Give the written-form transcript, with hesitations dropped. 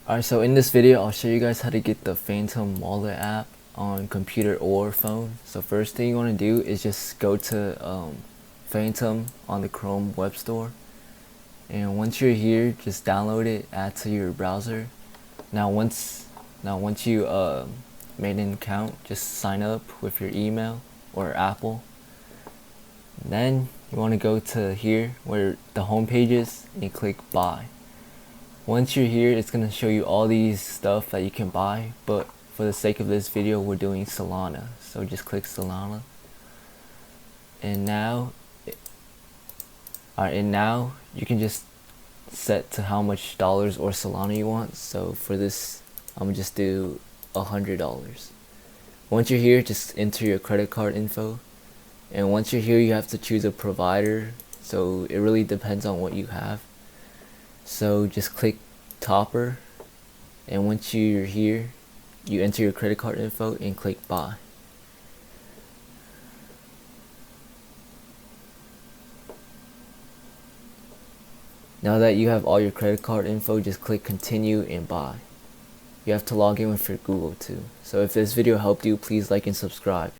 Alright, so in this video I'll show you guys how to get the Phantom Wallet app on computer or phone. So first thing you want to do is just go to Phantom on the Chrome web store, and once you're here, just download it, add to your browser. Now once you made an account, just sign up with your email or Apple. Then you want to go to here where the home page is and click buy. Once you're here, it's going to show you all these stuff that you can buy, but for the sake of this video we're doing Solana, so just click Solana. And now you can just set to how much dollars or Solana you want. So for this I'm gonna just do $100. Once you're here, just enter your credit card info, and once you're here you have to choose a provider, so it really depends on what you have. So just click topper, and once you're here you enter your credit card info and click buy. Now that you have all your credit card info, just click continue and buy. You have to log in with your Google too. So if this video helped you, please like and subscribe.